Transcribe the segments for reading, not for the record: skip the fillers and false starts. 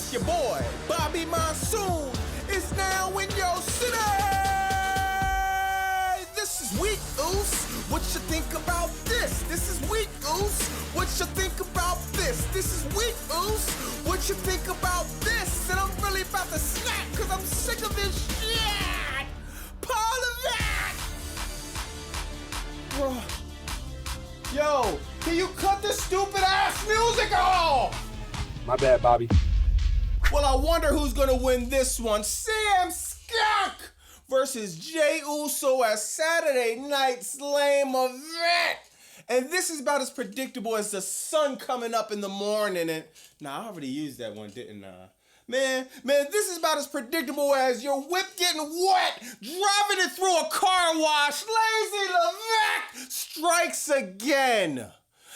It's your boy, Bobby Monsoon. It's now in your city. This is Week Oos. What you think about this? This is Week Oos. What you think about this? This is Week Oos. What you think about this? And I'm really about to snap because I'm sick of this shit. Part of that. Bro. Yo, can you cut this stupid ass music off? My bad, Bobby. Well, I wonder who's gonna win this one. Sam Skunk versus Jey Uso at Saturday Night's Lame Event. And this is about as predictable as the sun coming up in the morning. And I already used that one, didn't I? Man, this is about as predictable as your whip getting wet, driving it through a car wash. Lazy Levesque strikes again.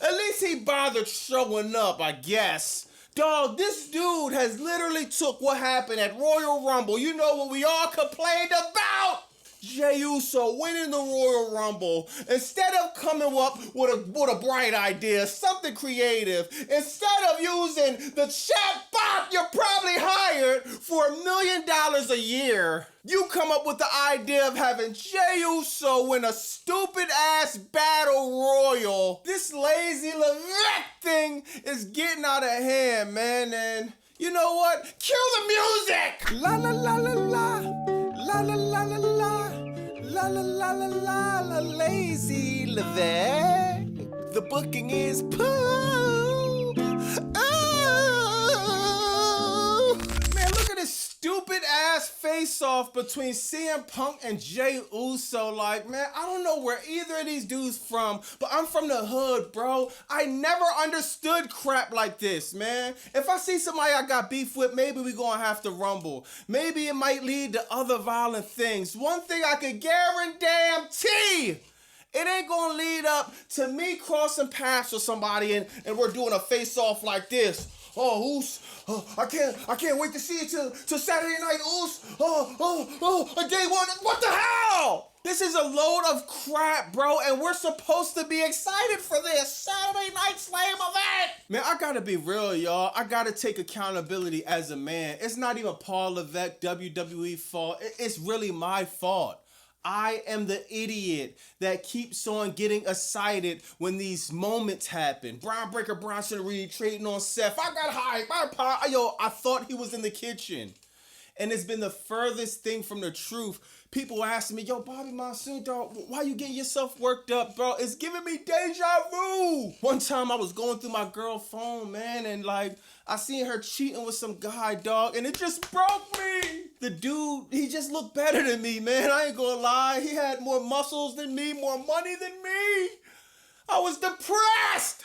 At least he bothered showing up, I guess. Dog, this dude has literally took what happened at Royal Rumble. You know what we all complained about? Jey Uso winning the Royal Rumble. Instead of coming up with a bright idea, something creative, instead of using the chatbot you probably hired for $1 million a year, you come up with the idea of having Jey Uso win a stupid ass battle royal. This lazy Levesque thing is getting out of hand, man. And you know what? Cue the music! La la la la la. La la la la la. La la la la la la. Lazy Levesque. The booking is poop. Oh. Man, look at this stupid ass face off between CM Punk and Jey Uso. Like, man, I don't know where either of these dudes from, but I'm from the hood, bro. I never understood crap like this, man. If I see somebody I got beef with, maybe we gonna have to rumble. Maybe it might lead to other violent things. One thing I can guarantee, it ain't gonna lead up to me crossing paths with somebody and we're doing a face-off like this. Oh, Oos, I can't wait to see you till Saturday night, Oos. Day one, what the hell? This is a load of crap, bro, and we're supposed to be excited for this Saturday Night's Lame Event. Man, I gotta be real, y'all. I gotta take accountability as a man. It's not even Paul Levesque WWE fault. It's really my fault. I am the idiot that keeps on getting excited when these moments happen. Braun Breaker Bronson Reed trading on Seth. I got hype. I thought he was in the kitchen. And it's been the furthest thing from the truth. People asking me, yo, Bobby Monsoon, dog, why you getting yourself worked up, bro? It's giving me deja vu. One time I was going through my girl phone, man, and like, I seen her cheating with some guy, dog, and it just broke me. The dude, he just looked better than me, man. I ain't gonna lie. He had more muscles than me, more money than me. I was depressed.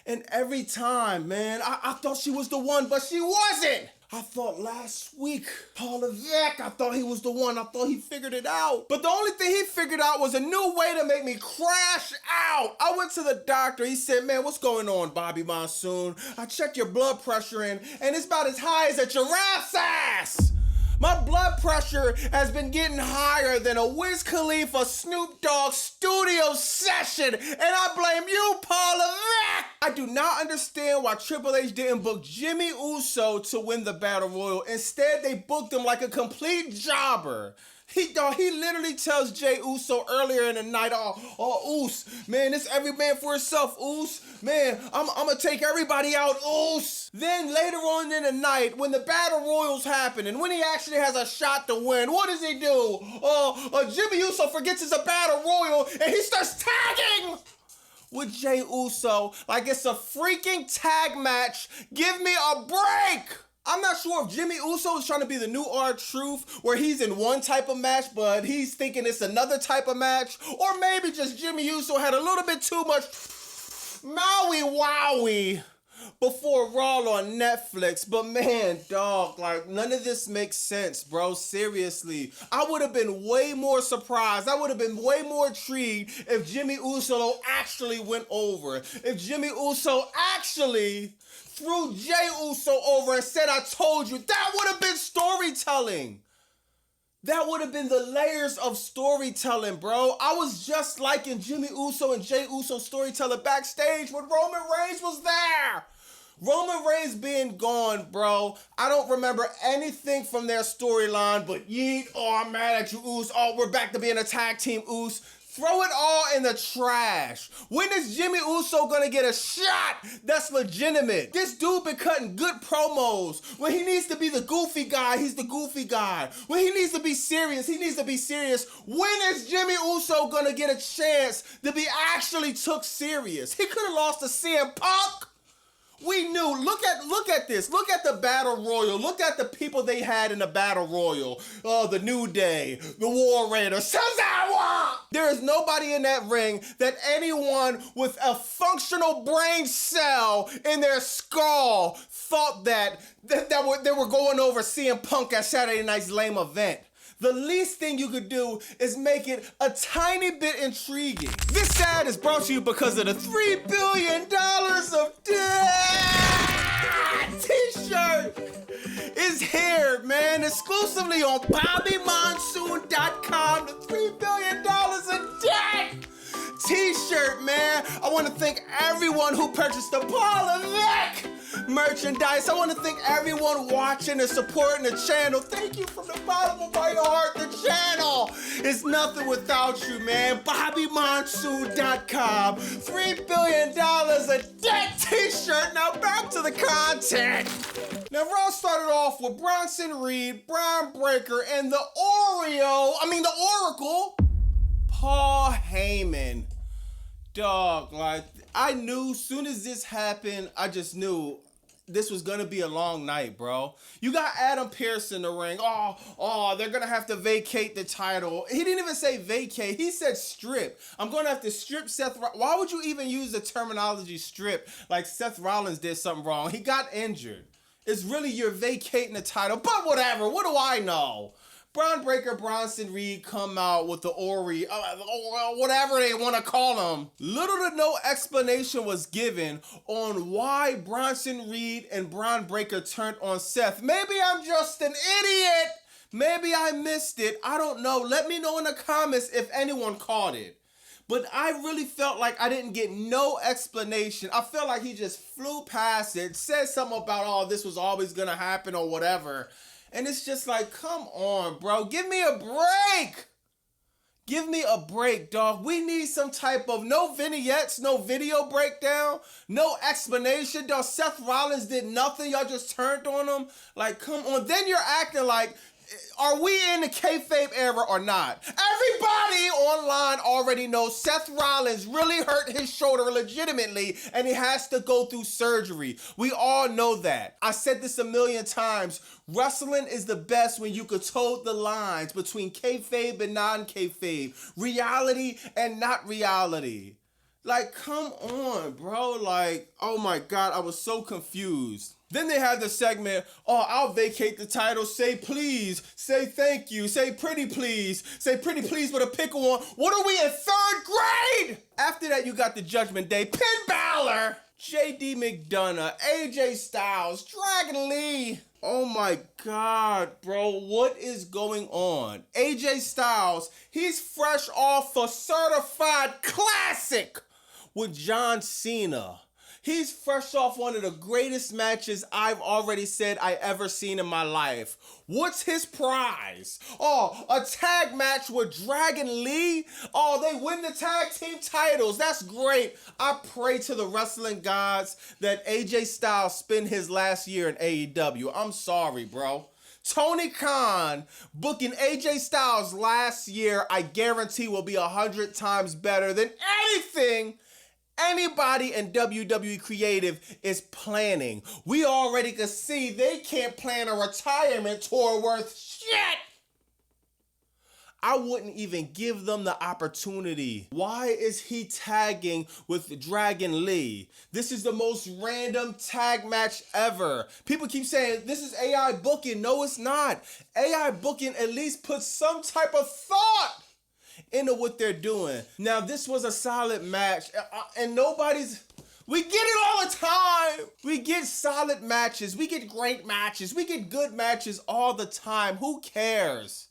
And every time, man, I thought she was the one, but she wasn't. I thought last week, Paul Levesque, I thought he was the one. I thought he figured it out. But the only thing he figured out was a new way to make me crash out. I went to the doctor. He said, man, what's going on, Bobby Monsoon? I checked your blood pressure and it's about as high as a giraffe's ass. My blood pressure has been getting higher than a Wiz Khalifa Snoop Dogg studio session, and I blame you, Paul Levesque. I do not understand why Triple H didn't book Jimmy Uso to win the Battle Royal. Instead, they booked him like a complete jobber. He literally tells Jey Uso earlier in the night, Oos, man, it's every man for himself, Oos. Man, I'm gonna take everybody out, Oos. Then later on in the night, when the Battle Royals happen, and when he actually has a shot to win, what does he do? Jimmy Uso forgets it's a Battle Royal, and he starts tagging with Jey Uso like it's a freaking tag match. Give me a break. I'm not sure if Jimmy Uso is trying to be the new R-Truth, where he's in one type of match, but he's thinking it's another type of match. Or maybe just Jimmy Uso had a little bit too much Maui Wowie before Raw on Netflix. But man, dog, like, none of this makes sense, bro. Seriously. I would have been way more surprised. I would have been way more intrigued if Jimmy Uso actually went over. If Jimmy Uso actually threw Jey Uso over and said, I told you. That would have been storytelling. That would have been the layers of storytelling, bro. I was just liking Jimmy Uso and Jey Uso storytelling backstage when Roman Reigns was there. Roman Reigns being gone, bro, I don't remember anything from their storyline but yeet, oh, I'm mad at you, Uso. Oh, we're back to being a tag team, Uso. Throw it all in the trash. When is Jimmy Uso gonna get a shot that's legitimate? This dude been cutting good promos. When he needs to be the goofy guy, he's the goofy guy. When he needs to be serious, he needs to be serious. When is Jimmy Uso gonna get a chance to be actually took serious? He could have lost to CM Punk. We knew. Look at this. Look at the Battle Royal. Look at the people they had in the Battle Royal. Oh, the New Day, the War Raiders, Sazawa! There is nobody in that ring that anyone with a functional brain cell in their skull thought that they were going over CM Punk at Saturday Night's lame event. The least thing you could do is make it a tiny bit intriguing. This ad is brought to you because of the $3 billion of debt t-shirt is here, man. Exclusively on BobbyMonsoon.com. The $3 billion of debt t-shirt, man. I want to thank everyone who purchased the Polyvic merchandise. I want to thank everyone watching and supporting the channel. Thank you from the bottom of my heart. The channel is nothing without you, man. BobbyMonsoon.com. $3 billion a debt t-shirt. Now back to the content. Now Raw started off with Bronson Reed, Braun Breaker, and the Oracle, Paul Heyman. Dog, like, I knew soon as this happened, I just knew this was gonna be a long night, bro. You got Adam Pearce in the ring. Oh, they're gonna have to vacate the title. He didn't even say vacate. He said strip. I'm gonna have to strip Seth Rollins. Why would you even use the terminology strip like Seth Rollins did something wrong? He got injured. It's really you're vacating the title, but whatever. What do I know? Braun Breaker, Bronson Reed come out with the Ori, whatever they want to call them. Little to no explanation was given on why Bronson Reed and Braun Breaker turned on Seth. Maybe I'm just an idiot. Maybe I missed it. I don't know. Let me know in the comments if anyone caught it. But I really felt like I didn't get no explanation. I felt like he just flew past it, said something about, oh, this was always going to happen or whatever. And it's just like, come on, bro. Give me a break. Give me a break, dog. We need some type of no vignettes, no video breakdown, no explanation. Dog, Seth Rollins did nothing. Y'all just turned on him. Like, come on. Then you're acting like, are we in the kayfabe era or not? Everybody online already knows Seth Rollins really hurt his shoulder legitimately and he has to go through surgery. We all know that. I said this a million times. Wrestling is the best when you could toe the lines between kayfabe and non-kayfabe, reality and not reality. Like, come on, bro. Like, oh my God, I was so confused. Then they had the segment, oh, I'll vacate the title, say please, say thank you, say pretty please with a pickle on. What are we in 3rd grade? After that, you got the Judgment Day, Finn Balor, JD McDonough, AJ Styles, Dragon Lee. Oh my God, bro, what is going on? AJ Styles, he's fresh off a certified classic with John Cena. He's fresh off one of the greatest matches I've already said I ever seen in my life. What's his prize? Oh, a tag match with Dragon Lee? Oh, they win the tag team titles. That's great. I pray to the wrestling gods that AJ Styles spend his last year in AEW. I'm sorry, bro. Tony Khan booking AJ Styles last year, I guarantee will be 100 times better than anything anybody in WWE Creative is planning. We already can see they can't plan a retirement tour worth shit. I wouldn't even give them the opportunity. Why is he tagging with Dragon Lee? This is the most random tag match ever. People keep saying this is AI booking. No, it's not. AI booking at least puts some type of thought into what they're doing. Now, this was a solid match, and we get it all the time. We get solid matches. We get great matches. We get good matches all the time. Who cares?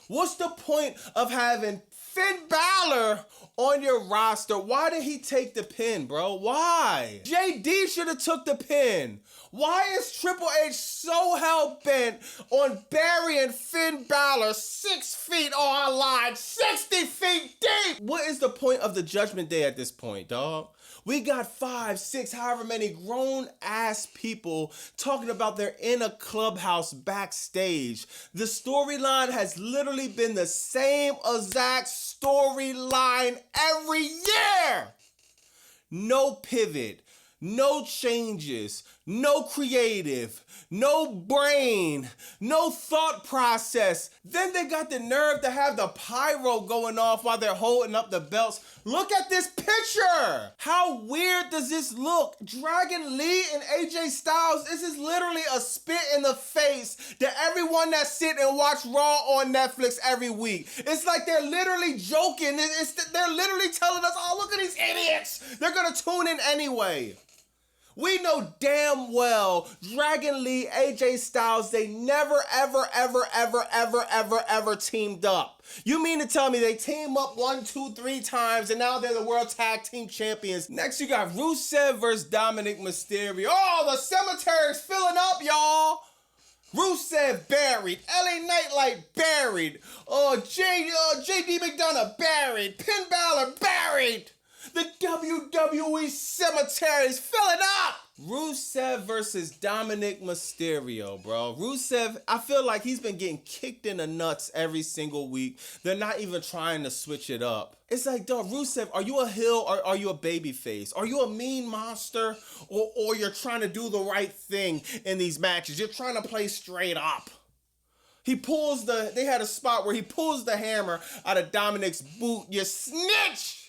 What's the point of having Finn Balor on your roster. Why did he take the pin, bro? Why? JD should have took the pin. Why is Triple H so hell-bent on burying Finn Balor 6 feet on a line, 60 feet deep? What is the point of the Judgment Day at this point, dog? We got 5, 6, however many grown-ass people talking about they're in a clubhouse backstage. The storyline has literally been the same exact storyline every year. No pivot, no changes, no creative, no brain, no thought process. Then they got the nerve to have the pyro going off while they're holding up the belts. Look at this picture. How weird does this look? Dragon Lee and AJ Styles, this is literally a spit in the face to everyone that sit and watch Raw on Netflix every week. It's like they're literally joking. They're literally telling us, oh, look at these idiots. They're gonna tune in anyway. We know damn well Dragon Lee, AJ Styles, they never, ever teamed up. You mean to tell me they team up 1, 2, 3 times and now they're the World Tag Team Champions? Next you got Rusev versus Dominic Mysterio. Oh, the cemetery's filling up, y'all. Rusev buried, LA Nightlight buried, JD McDonough buried, Finn Balor buried. The WWE cemetery is filling up! Rusev versus Dominic Mysterio, bro. Rusev, I feel like he's been getting kicked in the nuts every single week. They're not even trying to switch it up. It's like, dog, Rusev, are you a heel or are you a babyface? Are you a mean monster or you're trying to do the right thing in these matches? You're trying to play straight up. They had a spot where he pulls the hammer out of Dominic's boot. You snitch!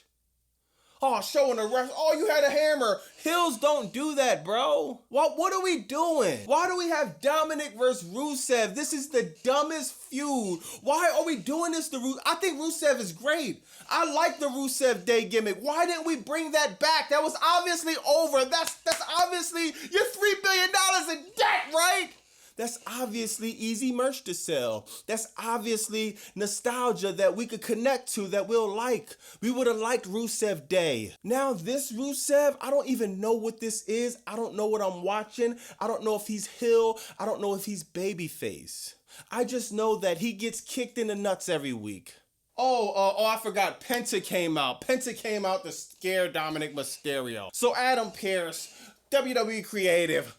Oh, showing the ref. Oh, you had a hammer. Heels don't do that, bro. What are we doing? Why do we have Dominic versus Rusev? This is the dumbest feud. Why are we doing this to Rusev? I think Rusev is great. I like the Rusev Day gimmick. Why didn't we bring that back? That was obviously over. That's obviously, you're $3 billion in debt, right? That's obviously easy merch to sell. That's obviously nostalgia that we could connect to, that we'll like. We would have liked Rusev Day. Now this Rusev, I don't even know what this is. I don't know what I'm watching. I don't know if he's heel. I don't know if he's babyface. I just know that he gets kicked in the nuts every week. I forgot. Penta came out. Penta came out to scare Dominic Mysterio. So Adam Pearce, WWE Creative,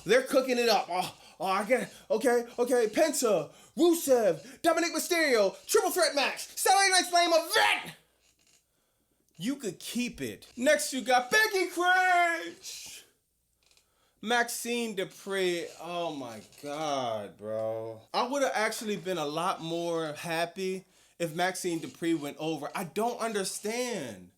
they're cooking it up. I get it. Okay. Penta, Rusev, Dominic Mysterio, triple threat match, Saturday Night Slam event. You could keep it. Next, you got Becky Cringe, Maxine Dupree. Oh my God, bro. I would have actually been a lot more happy if Maxine Dupree went over. I don't understand.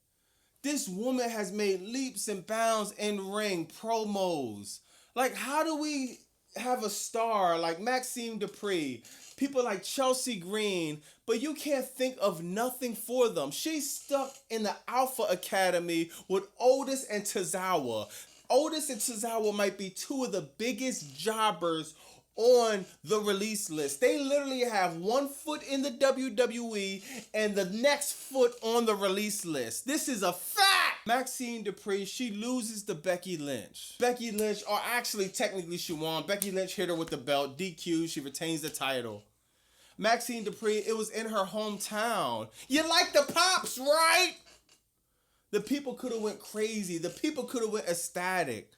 This woman has made leaps and bounds in ring promos. Like, how do we have a star like Maxine Dupree, people like Chelsea Green, but you can't think of nothing for them? She's stuck in the Alpha Academy with Otis and Tozawa. Otis and Tozawa might be 2 of the biggest jobbers on the release list. They literally have 1 foot in the WWE and the next foot on the release list. This is a fact. Maxine Dupree, she loses to Becky Lynch. Becky Lynch, or actually technically she won. Becky Lynch hit her with the belt, DQ, she retains the title. Maxine Dupree, it was in her hometown. You like the pops, right? The people could have went crazy. The people could have went ecstatic.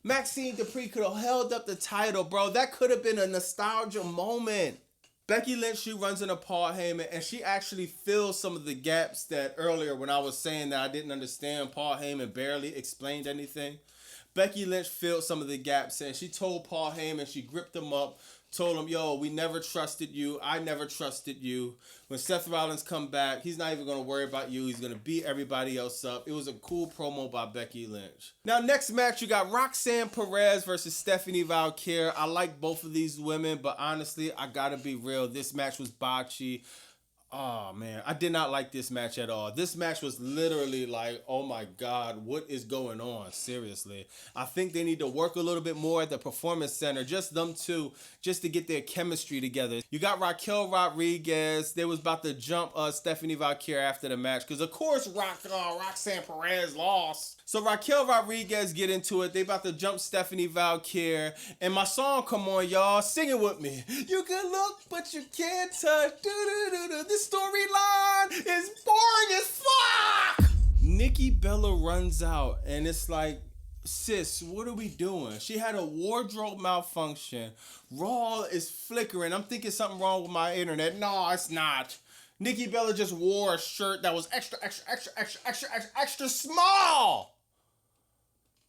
Maxine Dupree could have held up the title, bro. That could have been a nostalgia moment. Becky Lynch, she runs into Paul Heyman, and she actually fills some of the gaps that earlier when I was saying that I didn't understand, Paul Heyman barely explained anything. Becky Lynch filled some of the gaps, and she told Paul Heyman, she gripped him up, told him, yo, we never trusted you. I never trusted you. When Seth Rollins come back, he's not even going to worry about you. He's going to beat everybody else up. It was a cool promo by Becky Lynch. Now, next match, you got Roxanne Perez versus Stephanie Valkyrie. I like both of these women, but honestly, I got to be real. This match was botchy. Oh man, I did not like this match at all. This match was literally like, oh my god, what is going on? Seriously. I think they need to work a little bit more at the performance center, just them two, just to get their chemistry together. You got Raquel Rodriguez. They was about to jump Stephanie Valkyrie after the match, because of course Roxanne Perez lost. So Raquel Rodriguez get into it. They about to jump Stephanie Valkyrie. And my song, come on, y'all. Sing it with me. You can look, but you can't touch. This storyline is boring as fuck. Nikki Bella runs out, and it's like, sis, what are we doing? She had a wardrobe malfunction. Raw is flickering. I'm thinking something wrong with my internet. No, it's not. Nikki Bella just wore a shirt that was extra small.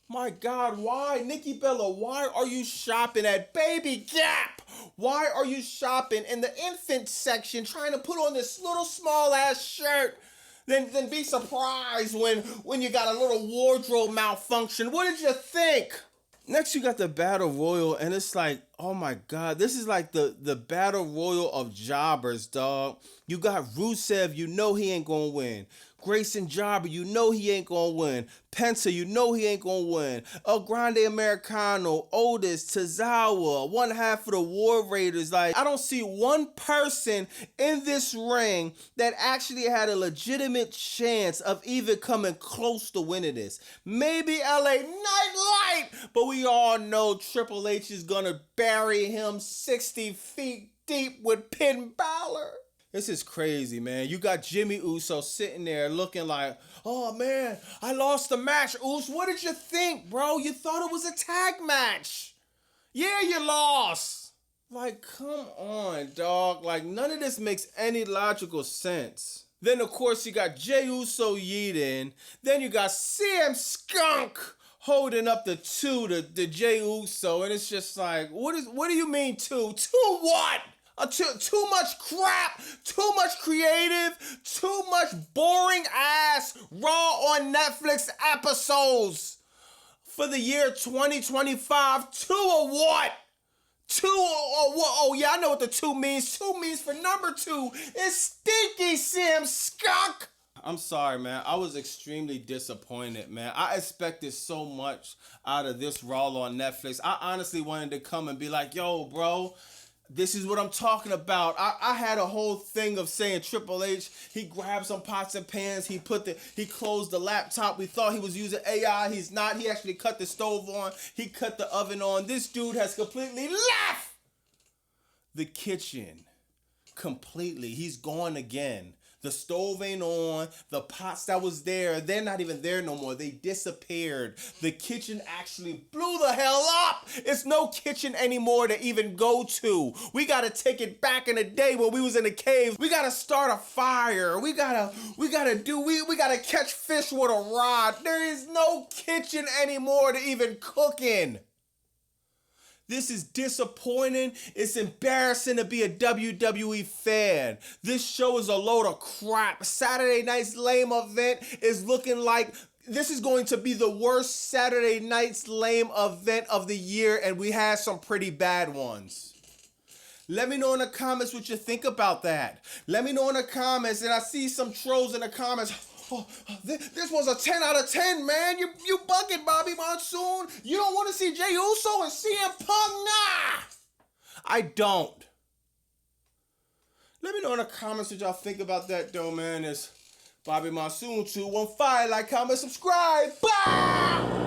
My God, why? Nikki Bella, why are you shopping at Baby Gap? Why are you shopping in the infant section trying to put on this little small ass shirt? Then be surprised when you got a little wardrobe malfunction. What did you think? Next, you got the Battle Royal, and it's like, oh my God, this is like the Battle Royal of jobbers, dog. You got Rusev, you know he ain't gonna win. Grayson Jobber, you know he ain't gonna win. Penta, you know he ain't gonna win. El Grande Americano, Otis, Tozawa, one half of the War Raiders. Like, I don't see one person in this ring that actually had a legitimate chance of even coming close to winning this. Maybe LA Nightlight, but we all know Triple H is gonna bury him 60 feet deep with Finn Balor. This is crazy, man. You got Jimmy Uso sitting there looking like, oh man, I lost the match, Uso. What did you think, bro? You thought it was a tag match. Yeah, you lost. Like, come on, dog. Like, none of this makes any logical sense. Then, of course, you got Jey Uso yeeting. Then you got CM Skunk holding up the Jey Uso. And it's just like, what do you mean two? Two what? Too much crap, too much creative, too much boring ass Raw on Netflix episodes for the year 2025. Two or what? Two or what? Oh yeah, I know what the two means. Two means for number two. It's Stinky Sam Skunk. I'm sorry, man. I was extremely disappointed, man. I expected so much out of this Raw on Netflix. I honestly wanted to come and be like, yo, bro, this is what I'm talking about. I had a whole thing of saying Triple H, he grabbed some pots and pans, he closed the laptop. We thought he was using AI. He's not. He actually cut the stove on. He cut the oven on. This dude has completely left the kitchen. Completely. He's gone again. The stove ain't on. The pots that was there, they're not even there no more. They disappeared. The kitchen actually blew the hell up. It's no kitchen anymore to even go to. We gotta take it back in the day when we was in the cave. We gotta start a fire. We gotta catch fish with a rod. There is no kitchen anymore to even cook in. This is disappointing. It's embarrassing to be a WWE fan. This show is a load of crap. Saturday night's lame event is looking like this is going to be the worst Saturday night's lame event of the year, and we had some pretty bad ones. Let me know in the comments what you think about that. Let me know in the comments, and I see some trolls in the comments. Oh, this was a 10 out of 10, man. You bugging, Bobby Monsoon. You don't want to see Jey Uso and CM Punk? Nah, I don't. Let me know in the comments what y'all think about that, though, man. It's Bobby Monsoon 215. Like, comment, subscribe. Bye!